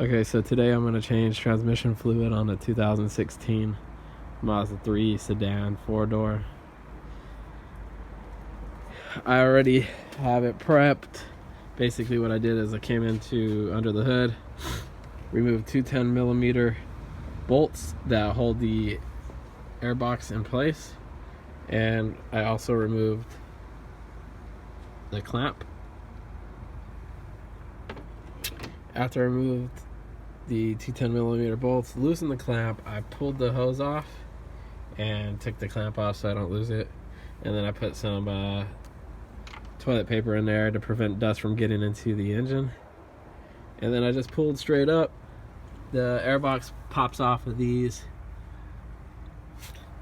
Okay, so today I'm going to change transmission fluid on a 2016 Mazda 3 sedan 4-door. I already have it prepped. Basically what I did is I came into under the hood, removed two 10mm bolts that hold the airbox in place, and I also removed the clamp. After I removed the two 10mm bolts, loosened the clamp, I pulled the hose off and took the clamp off so I don't lose it, and then I put some toilet paper in there to prevent dust from getting into the engine, and then I just pulled straight up. The airbox pops off of these.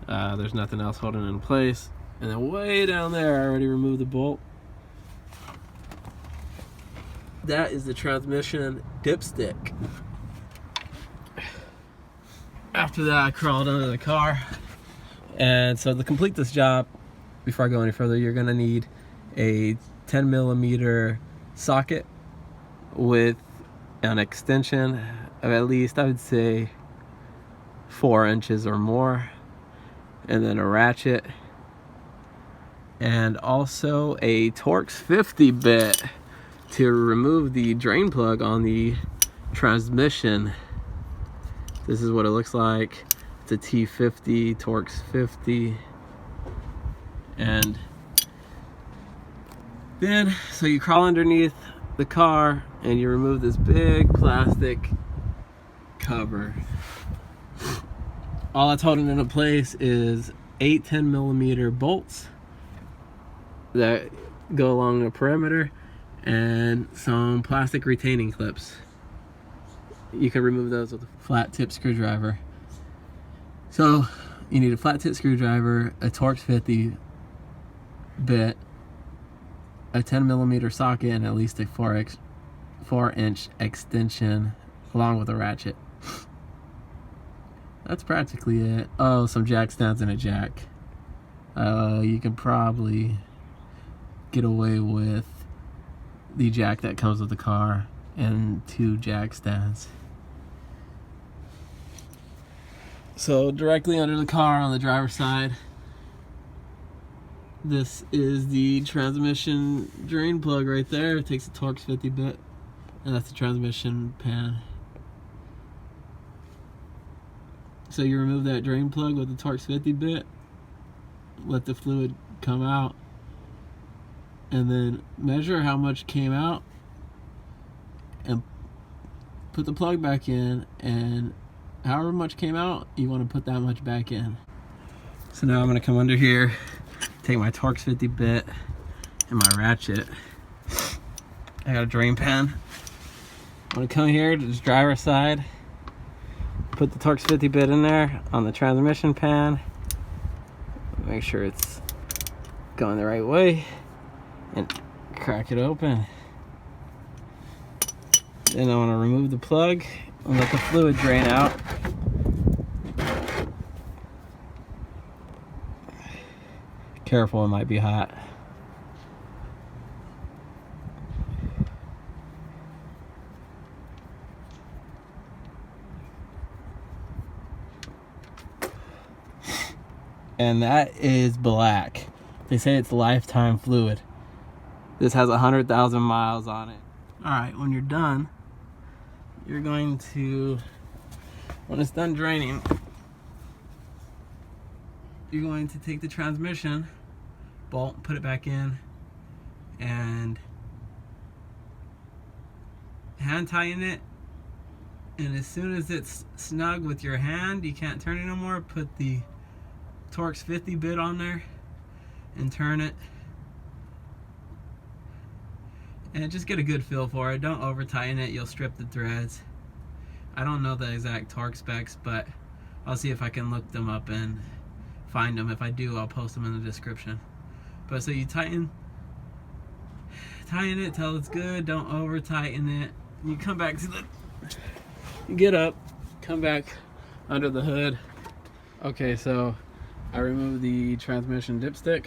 There's nothing else holding it in place, and then way down there I already removed the bolt. That is the transmission dipstick. After that, I crawled under the car. And so to complete this job, before I go any further, you're gonna need a 10mm socket with an extension of at least, I would say, 4 inches or more, and then a ratchet, and also a Torx 50 bit to remove the drain plug on the transmission. This is what it looks like. It's a T50 Torx 50. And then, so you crawl underneath the car and you remove this big plastic cover. All that's holding it in place is 8 10mm bolts that go along the perimeter and some plastic retaining clips. You can remove those with a flat tip screwdriver. So you need a flat tip screwdriver, a Torx 50 bit, a 10mm socket, and at least a 4-inch extension along with a ratchet. That's practically it. Oh, some jack stands and a jack. You can probably get away with the jack that comes with the car and 2 jack stands. So directly under the car on the driver's side, this is the transmission drain plug right there. It takes a Torx 50 bit, and that's the transmission pan. So you remove that drain plug with the Torx 50 bit, let the fluid come out, and then measure how much came out and put the plug back in, and however much came out, you want to put that much back in. So now I'm going to come under here, take my Torx 50 bit and my ratchet. I got a drain pan. I'm going to come here to the driver's side, put the Torx 50 bit in there on the transmission pan, make sure it's going the right way, and crack it open. Then I want to remove the plug and let the fluid drain out. Careful, it might be hot. And that is black. They say it's lifetime fluid. This has 100,000 miles on it. Alright, when you're done, you're going to, when it's done draining, you're going to take the transmission bolt, put it back in, and hand tighten it. And as soon as it's snug with your hand, you can't turn it no more, put the Torx 50 bit on there and turn it, and just get a good feel for it. Don't over tighten it, you'll strip the threads. I don't know the exact torque specs, but I'll see if I can look them up and find them. If I do, I'll post them in the description. But so you tighten it till it's good, don't over tighten it. You come back to you get up, come back under the hood. Okay, so I removed the transmission dipstick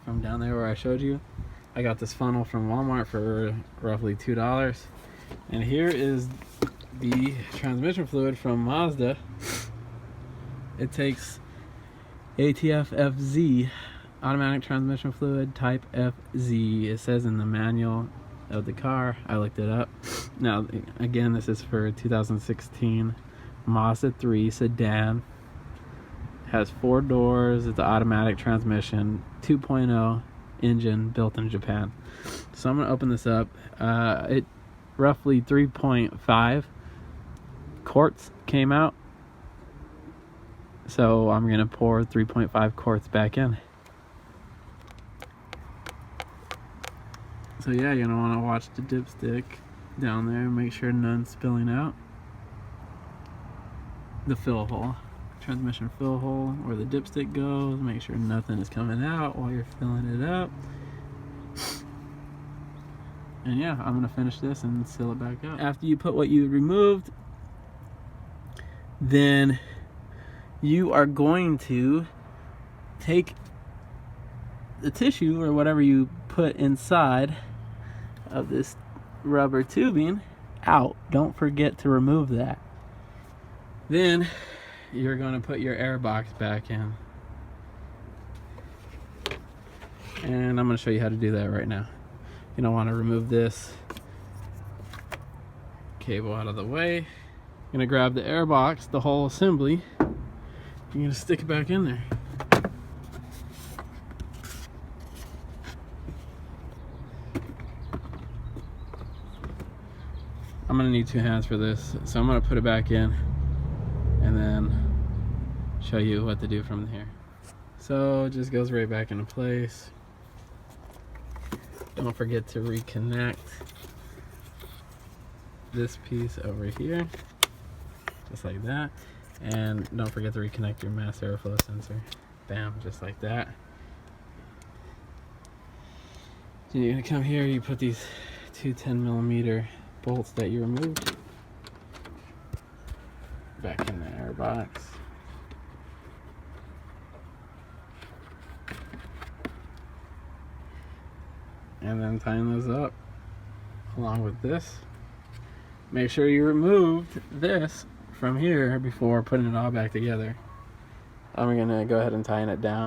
from down there where I showed you. I got this funnel from Walmart for roughly $2. And here is the transmission fluid from Mazda. It takes ATF-FZ, automatic transmission fluid type FZ. It says in the manual of the car. I looked it up. Now, again, this is for 2016 Mazda 3 sedan. Has 4 doors. It's an automatic transmission, 2.0 engine, built in Japan. So I'm gonna open this up. It roughly 3.5 quarts came out. So I'm gonna pour 3.5 quarts back in. So yeah, you're gonna wanna watch the dipstick down there and make sure none's spilling out. The fill hole, transmission fill hole, where the dipstick goes, make sure nothing is coming out while you're filling it up. And yeah, I'm gonna finish this and seal it back up. After you put what you removed, then you are going to take the tissue or whatever you put inside of this rubber tubing out. Don't forget to remove that. Then you're going to put your airbox back in. And I'm going to show you how to do that right now. You're going to want to remove this cable out of the way. You're going to grab the airbox, the whole assembly. You're going to stick it back in there. I'm going to need 2 hands for this, so I'm going to put it back in and then show you what to do from here. So it just goes right back into place. Don't forget to reconnect this piece over here, just like that. And don't forget to reconnect your mass airflow sensor. Bam, just like that. So you're gonna come here, you put these 2 10mm bolts that you removed back in the airbox. And then tighten those up along with this. Make sure you removed this from here before putting it all back together. I'm gonna go ahead and tighten it down.